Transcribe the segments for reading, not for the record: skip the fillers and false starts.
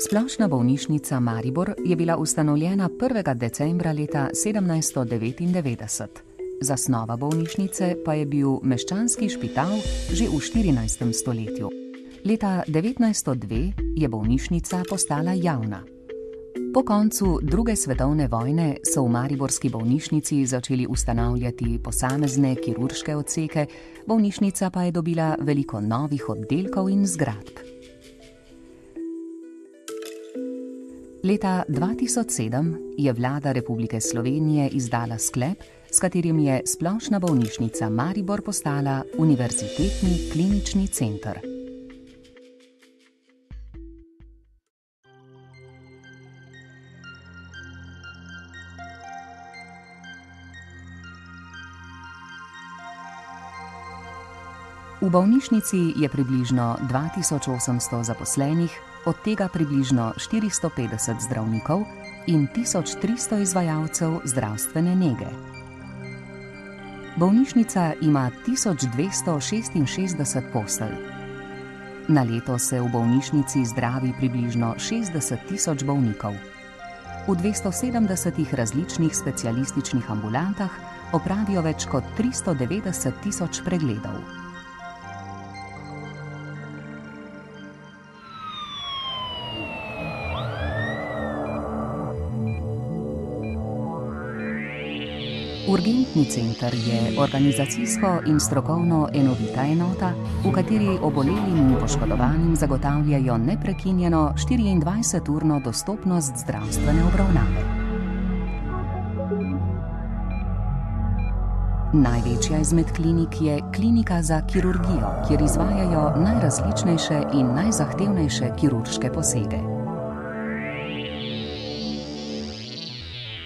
Splošna bolnišnica Maribor je bila ustanovljena 1. decembra leta 1799. Zasnova bolnišnice pa je bil meščanski špital že v 14. stoletju. Leta 1902 je bolnišnica postala javna. Po koncu II. Svetovne vojne so v mariborski bolnišnici začeli ustanavljati posamezne kirurške odseke, bolnišnica pa je dobila veliko novih oddelkov in zgradb. Leta 2007 je vlada Republike Slovenije izdala sklep, s katerim je Splošna bolnišnica Maribor postala univerzitetni klinični center. V bolnišnici je približno 2800 zaposlenih, od tega približno 450 zdravnikov in 1300 izvajalcev zdravstvene nege. Bolnišnica ima 1266 postelj. Na leto se v bolnišnici zdravi približno 60 000 bolnikov. V 270 različnih specialističnih ambulantah opravijo več kot 390 000 pregledov. Urgentni center je organizacijsko in strokovno enovita enota, v kateri obolelim in poškodovanim zagotavljajo neprekinjeno 24-urno dostopnost zdravstvene obravnave. Največja izmed klinik je klinika za kirurgijo, kjer izvajajo najrazličnejše in najzahtevnejše kirurške posege.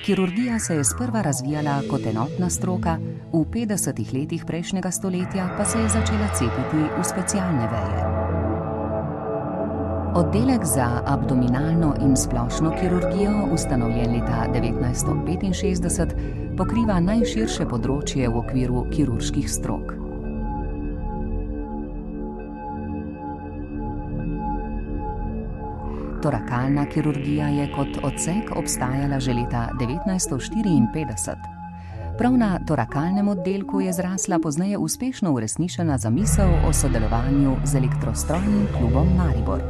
Kirurgija se je sprva razvijala kot enotna stroka, v 50 letih prejšnjega stoletja pa se je začela cepiti v specialne veje. Oddelek za abdominalno in splošno kirurgijo, ustanovljen leta 1965, pokriva najširše področje v okviru kirurških strok. Torakalna kirurgija je kot odsek obstajala že leta 1954. Prav na torakalnem oddelku je zrasla pozneje uspešno uresničena zamisel o sodelovanju z elektrostrojnim klubom Maribor.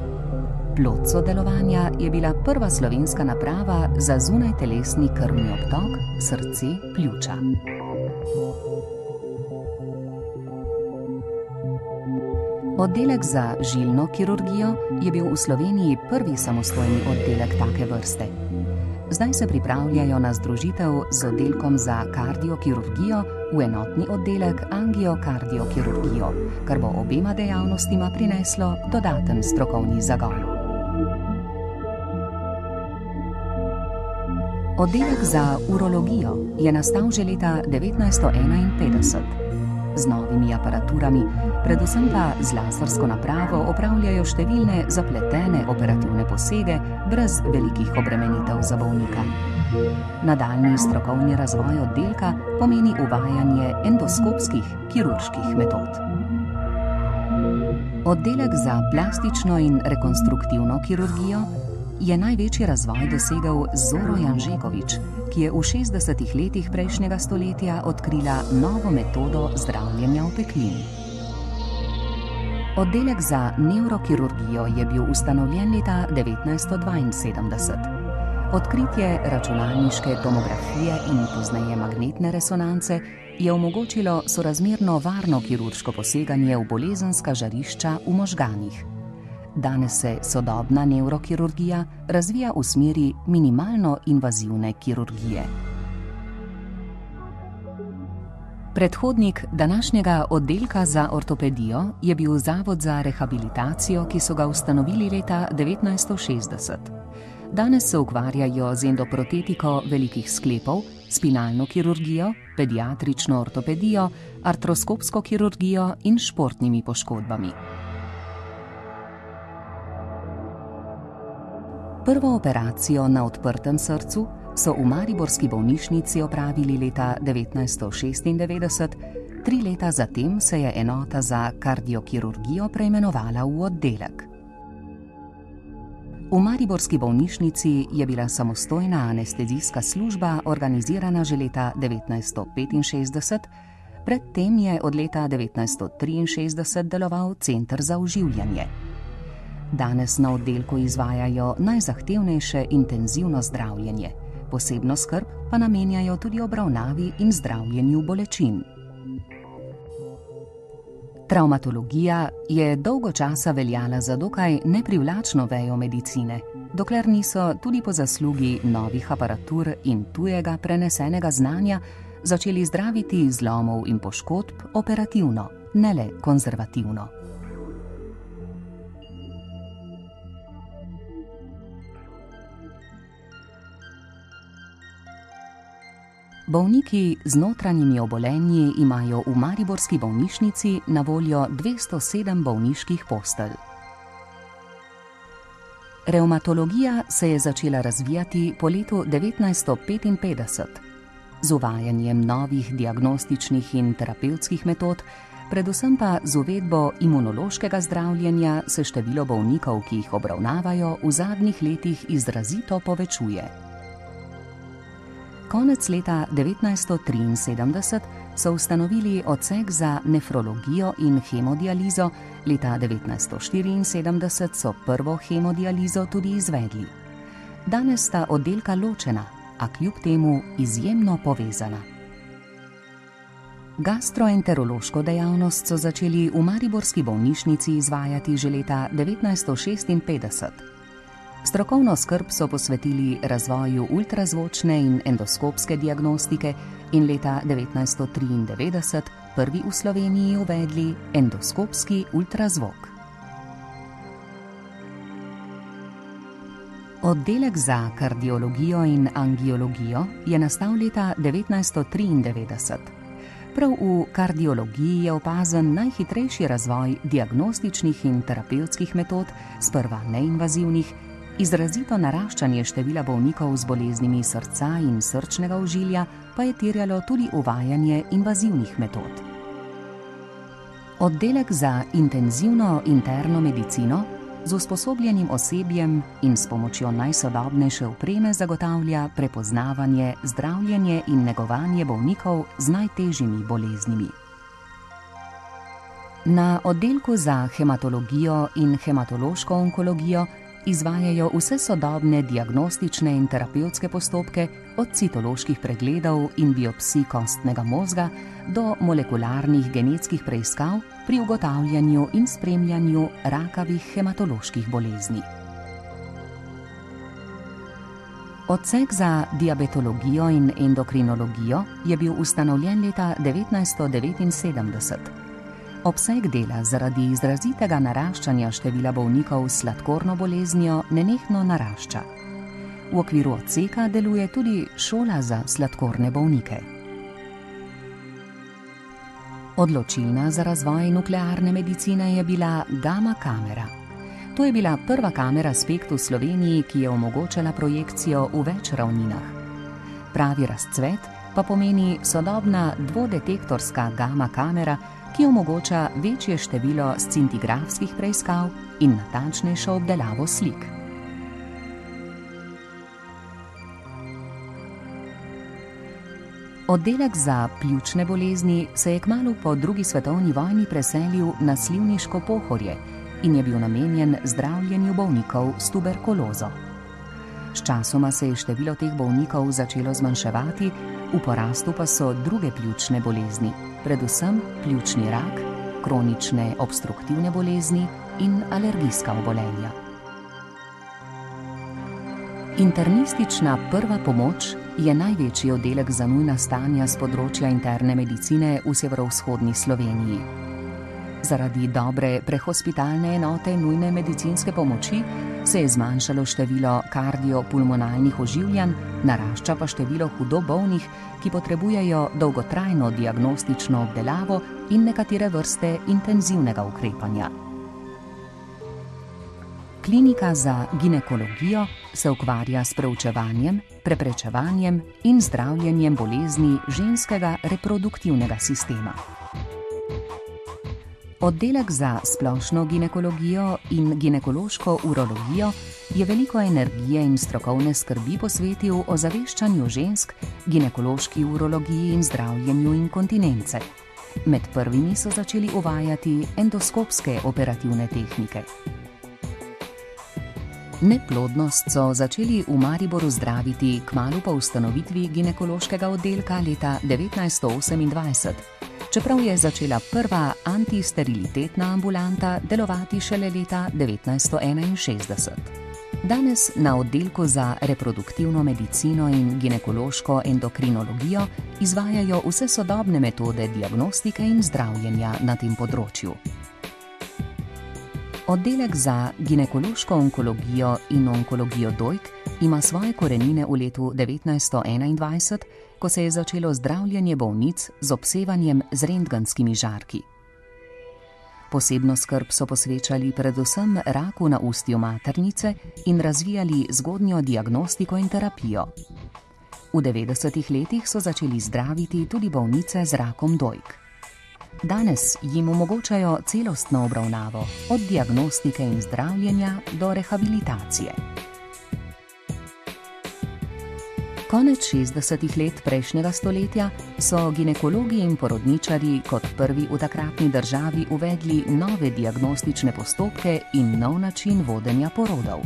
Plod sodelovanja je bila prva slovenska naprava za zunajtelesni krvni obtok, srce, pljuča. Oddelek za žilno kirurgijo je bil v Sloveniji prvi samostojni oddelek take vrste. Zdaj se pripravljajo na združitev z oddelkom za kardiokirurgijo v enotni oddelek angiokardiokirurgijo, kar bo obema dejavnostima prineslo dodaten strokovni zagon. Oddelek za urologijo je nastal že leta 1951. Z novimi aparaturami, predvsem pa z lasersko napravo, opravljajo številne zapletene operativne posege brez velikih obremenitev za bolnika. Nadaljnji strokovni razvoj oddelka pomeni uvajanje endoskopskih kirurških metod. Oddelek za plastično in rekonstruktivno kirurgijo je največji razvoj dosegel Zoro Janžekovič, ki je v 60 letih prejšnjega stoletja odkrila novo metodo zdravljenja opeklin. Oddelek za nevrokirurgijo je bil ustanovljen leta 1972. Odkritje računalniške tomografije in pozneje magnetne resonance je omogočilo sorazmerno varno kirurško poseganje v bolezenska žarišča v možganih. Danes se sodobna nevrokirurgija razvija v smeri minimalno invazivne kirurgije. Predhodnik današnjega oddelka za ortopedijo je bil Zavod za rehabilitacijo, ki so ga ustanovili leta 1960. Danes se ukvarjajo z endoprotetiko velikih sklepov, spinalno kirurgijo, pediatrično ortopedijo, artroskopsko kirurgijo in športnimi poškodbami. Prvo operacijo na odprtem srcu so v mariborski bolnišnici opravili leta 1996, 3 leta zatem se je enota za kardiokirurgijo preimenovala v oddelek. V mariborski bolnišnici je bila samostojna anestezijska služba organizirana že leta 1965, predtem je od leta 1963 deloval center za oživljanje. Danes na oddelku izvajajo najzahtevnejše intenzivno zdravljenje, posebno skrb pa namenjajo tudi obravnavi in zdravljenju bolečin. Travmatologija je dolgo časa veljala za dokaj neprivlačno vejo medicine, dokler niso tudi po zaslugi novih aparatur in tujega prenesenega znanja začeli zdraviti zlomov in poškodb operativno, ne le konzervativno. Bolniki z notranjimi obolenji imajo v mariborski bolnišnici na voljo 207 bolniških postelj. Revmatologija se je začela razvijati po letu 1955. Z uvajanjem novih diagnostičnih in terapevtskih metod, predvsem pa z uvedbo imunološkega zdravljenja, se število bolnikov, ki jih obravnavajo, v zadnjih letih izrazito povečuje. Konec leta 1973 so ustanovili odsek za nefrologijo in hemodializo, leta 1974 so prvo hemodializo tudi izvedli. Danes sta oddelka ločena, a kljub temu izjemno povezana. Gastroenterološko dejavnost so začeli v mariborski bolnišnici izvajati že leta 1956. Strokovno skrb so posvetili razvoju ultrazvočne in endoskopske diagnostike in leta 1993 prvi v Sloveniji uvedli endoskopski ultrazvok. Oddelek za kardiologijo in angiologijo je nastal leta 1993. Prav v kardiologiji je opazen najhitrejši razvoj diagnostičnih in terapevtskih metod, sprva neinvazivnih, izrazito naraščanje števila bolnikov z boleznimi srca in srčnega ožilja pa je terjalo tudi uvajanje invazivnih metod. Oddelek za intenzivno interno medicino z usposobljenim osebjem in s pomočjo najsodobnejše opreme zagotavlja prepoznavanje, zdravljenje in negovanje bolnikov z najtežjimi boleznimi. Na oddelku za hematologijo in hematološko onkologijo izvajajo vse sodobne diagnostične in terapevtske postopke, od citoloških pregledov in biopsij kostnega možga do molekularnih genetskih preiskav pri ugotavljanju in spremljanju rakavih hematoloških bolezni. Odsek za diabetologijo in endokrinologijo je bil ustanovljen leta 1979. Obseg dela zaradi izrazitega naraščanja števila bolnikov s sladkorno boleznijo nenehno narašča. V okviru odseka deluje tudi šola za sladkorne bolnike. Odločilna za razvoj nuklearne medicine je bila gamma kamera. To je bila prva kamera SPECT v Sloveniji, ki je omogočala projekcijo v več ravninah. Pravi razcvet pa pomeni sodobna dvodetektorska gamma kamera, ki omogoča večje število scintigrafskih preiskav in natančnejšo obdelavo slik. Oddelek za pljučne bolezni se je kmalu po drugi svetovni vojni preselil na Slivniško Pohorje in je bil namenjen zdravljenju bolnikov s tuberkulozo. Sčasoma se je število teh bolnikov začelo zmanjševati, v porastu pa so druge pljučne bolezni, predvsem pljučni rak, kronične obstruktivne bolezni in alergijska obolenja. Internistična prva pomoč je največji oddelek za nujna stanja s področja interne medicine v severovzhodni Sloveniji. Zaradi dobre prehospitalne enote nujne medicinske pomoči se je zmanjšalo število kardiopulmonalnih oživljanj, narašča pa število hudo bolnih, ki potrebujejo dolgotrajno diagnostično obdelavo in nekatere vrste intenzivnega ukrepanja. Klinika za ginekologijo se ukvarja s preučevanjem, preprečevanjem in zdravljenjem bolezni ženskega reproduktivnega sistema. Oddelek za splošno ginekologijo in ginekološko urologijo je veliko energije in strokovne skrbi posvetil ozaveščanju žensk, ginekološki urologiji in zdravljenju inkontinence. Med prvimi so začeli uvajati endoskopske operativne tehnike. Neplodnost so začeli v Mariboru zdraviti kmalu po ustanovitvi ginekološkega oddelka leta 1928, čeprav je začela prva antisterilitetna ambulanta delovati šele leta 1961. Danes na oddelku za reproduktivno medicino in ginekološko endokrinologijo izvajajo vse sodobne metode diagnostike in zdravljenja na tem področju. Oddelek za ginekološko onkologijo in onkologijo dojk ima svoje korenine v letu 1921, ko se je začelo zdravljenje bolnic z obsevanjem z rentgenskimi žarki. Posebno skrb so posvečali predvsem raku na ustju maternice in razvijali zgodnjo diagnostiko in terapijo. V 90-ih letih so začeli zdraviti tudi bolnice z rakom dojk. Danes jim omogočajo celostno obravnavo, od diagnostike in zdravljenja do rehabilitacije. Konec 60-ih let prejšnjega stoletja so ginekologi in porodničarji kot prvi v takratni državi uvedli nove diagnostične postopke in nov način vodenja porodov.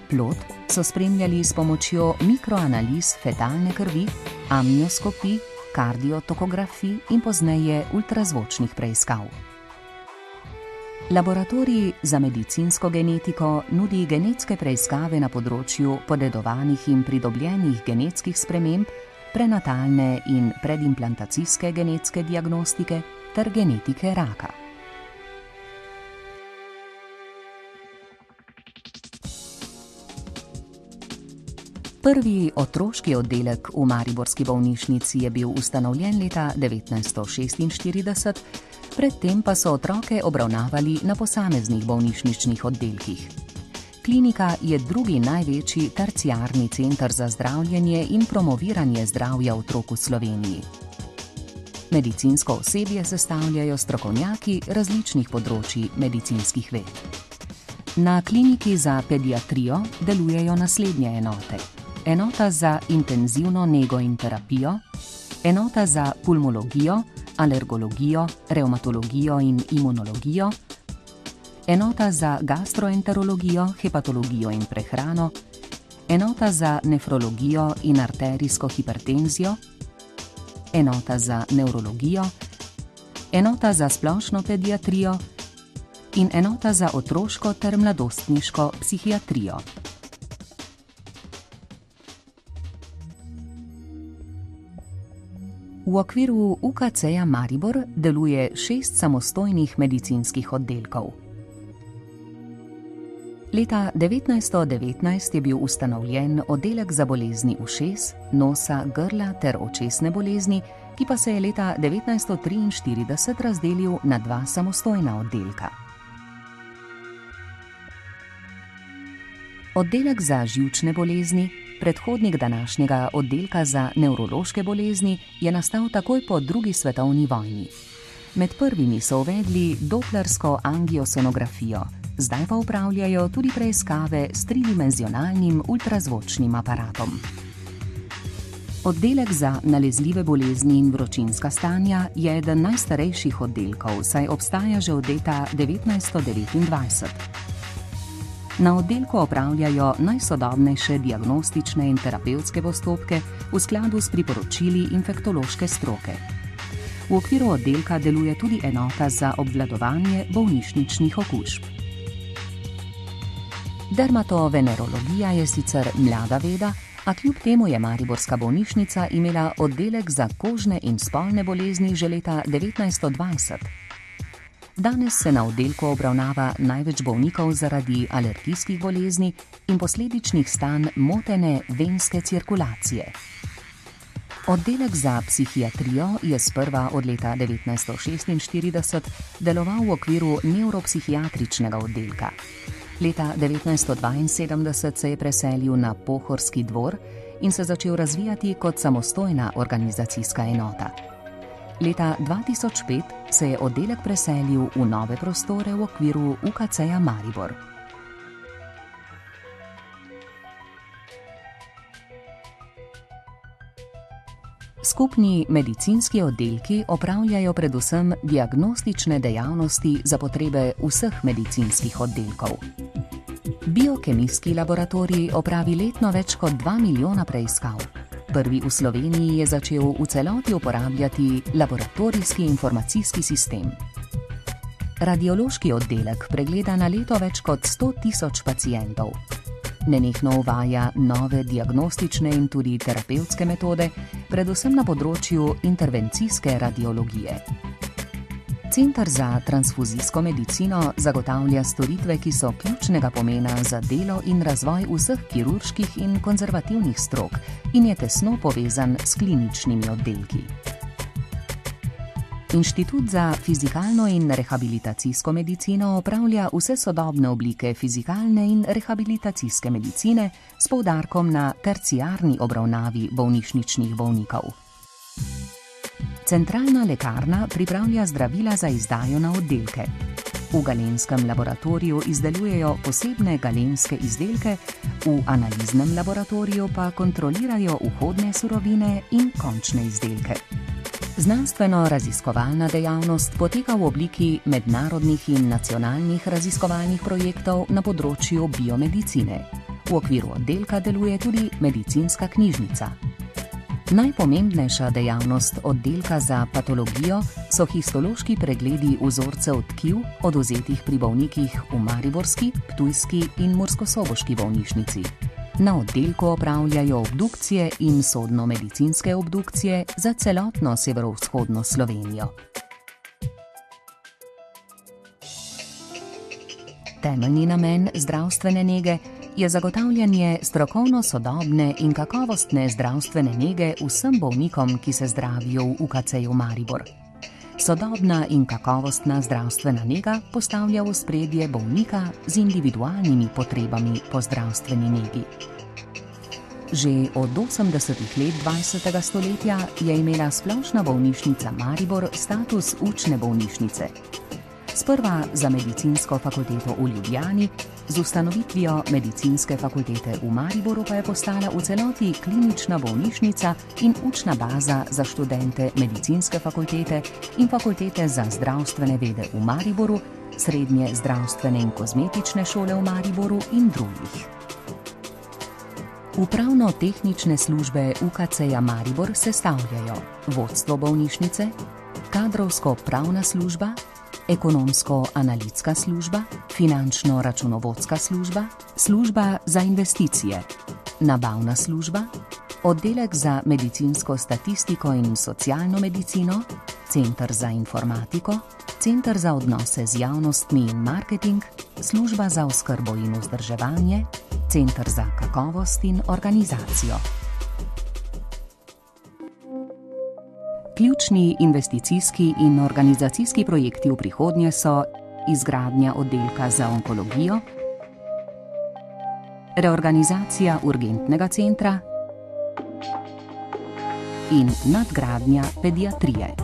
Plod so spremljali s pomočjo mikroanaliz fetalne krvi, amnioskopij, kardiotokografij in pozneje ultrazvočnih preiskav. Laboratorij za medicinsko genetiko nudi genetske preiskave na področju podedovanih in pridobljenih genetskih sprememb, prenatalne in predimplantacijske genetske diagnostike ter genetike raka. Prvi otroški oddelek v mariborski bolnišnici je bil ustanovljen leta 1946, predtem pa so otroke obravnavali na posameznih bolnišničnih oddelkih. Klinika je drugi največji terciarni center za zdravljenje in promoviranje zdravja otrok v Sloveniji. Medicinsko osebje sestavljajo strokovnjaki različnih področij medicinskih ved. Na kliniki za pediatrijo delujejo naslednje enote: enota za intenzivno nego in terapijo, enota za pulmologijo, alergologijo, revmatologijo in imunologijo, enota za gastroenterologijo, hepatologijo in prehrano, enota za nefrologijo in arterijsko hipertenzijo, enota za nevrologijo, enota za splošno pediatrijo in enota za otroško ter mladostniško psihiatrijo. V okviru UKC-ja Maribor deluje 6 samostojnih medicinskih oddelkov. Leta 1919 je bil ustanovljen oddelek za bolezni ušes, nosa, grla ter očesne bolezni, ki pa se je leta 1943 razdelil na 2 samostojna oddelka. Oddelek za živčne bolezni, predhodnik današnjega oddelka za nevrološke bolezni, je nastal takoj po II. Svetovni vojni. Med prvimi so uvedli doplersko angiosonografijo, zdaj pa upravljajo tudi preiskave s tridimenzionalnim ultrazvočnim aparatom. Oddelek za nalezljive bolezni in vročinska stanja je eden najstarejših oddelkov, saj obstaja že od leta 1929. Na oddelku opravljajo najsodobnejše diagnostične in terapevtske postopke v skladu s priporočili infektološke stroke. V okviru oddelka deluje tudi enota za obvladovanje bolnišničnih okužb. Dermatovenerologija je sicer mlada veda, a kljub temu je mariborska bolnišnica imela oddelek za kožne in spolne bolezni že leta 1920. Danes se na oddelku obravnava največ bolnikov zaradi alergijskih bolezni in posledičnih stanj motene venske cirkulacije. Oddelek za psihiatrijo je sprva od leta 1946 deloval v okviru nevropsihiatričnega oddelka. Leta 1972 se je preselil na Pohorski dvor in se začel razvijati kot samostojna organizacijska enota. Leta 2005 se je oddelek preselil v nove prostore v okviru UKC-ja Maribor. Skupni medicinski oddelki opravljajo predvsem diagnostične dejavnosti za potrebe vseh medicinskih oddelkov. Biokemijski laboratorij opravi letno več kot 2 milijona preiskav. Prvi v Sloveniji je začel v celoti uporabljati laboratorijski informacijski sistem. Radiološki oddelek pregleda na leto več kot 100 tisoč pacientov. Nenehno uvaja nove diagnostične in tudi terapevtske metode, predvsem na področju intervencijske radiologije. Center za transfuzijsko medicino zagotavlja storitve, ki so ključnega pomena za delo in razvoj vseh kirurških in konzervativnih strok in je tesno povezan s kliničnimi oddelki. Inštitut za fizikalno in rehabilitacijsko medicino opravlja vse sodobne oblike fizikalne in rehabilitacijske medicine s poudarkom na terciarni obravnavi bolnišničnih bolnikov. Centralna lekarna pripravlja zdravila za izdajo na oddelke. V galenskem laboratoriju izdelujejo posebne galenske izdelke, v analiznem laboratoriju pa kontrolirajo vhodne surovine in končne izdelke. Znanstveno-raziskovalna dejavnost poteka v obliki mednarodnih in nacionalnih raziskovalnih projektov na področju biomedicine. V okviru oddelka deluje tudi medicinska knjižnica. Najpomembnejša dejavnost oddelka za patologijo so histološki pregledi vzorcev tkiv, odvzetih pri bolnikih v mariborski, ptujski in murskosoboški bolnišnici. Na oddelku opravljajo obdukcije in sodno-medicinske obdukcije za celotno severovzhodno Slovenijo. Temeljni namen zdravstvene nege je zagotavljanje strokovno sodobne in kakovostne zdravstvene nege vsem bolnikom, ki se zdravijo v UKC-ju Maribor. Sodobna in kakovostna zdravstvena nega postavlja v ospredje bolnika z individualnimi potrebami po zdravstveni negi. Že od 80. let 20. stoletja je imela Splošna bolnišnica Maribor status učne bolnišnice. Sprva za medicinsko fakulteto v Ljubljani, z ustanovitvijo medicinske fakultete v Mariboru pa je postala v celoti klinična bolnišnica in učna baza za študente medicinske fakultete in fakultete za zdravstvene vede v Mariboru, srednje zdravstvene in kozmetične šole v Mariboru in drugih. Upravno-tehnične službe UKC-ja Maribor sestavljajo vodstvo bolnišnice, kadrovsko-pravna služba, ekonomsko-analitska služba, finančno-računovodska služba, služba za investicije, nabavna služba, oddelek za medicinsko statistiko in socialno medicino, center za informatiko, center za odnose z javnostmi in marketing, služba za oskrbo in vzdrževanje, center za kakovost in organizacijo. Ključni investicijski in organizacijski projekti v prihodnje so izgradnja oddelka za onkologijo, reorganizacija urgentnega centra in nadgradnja pediatrije.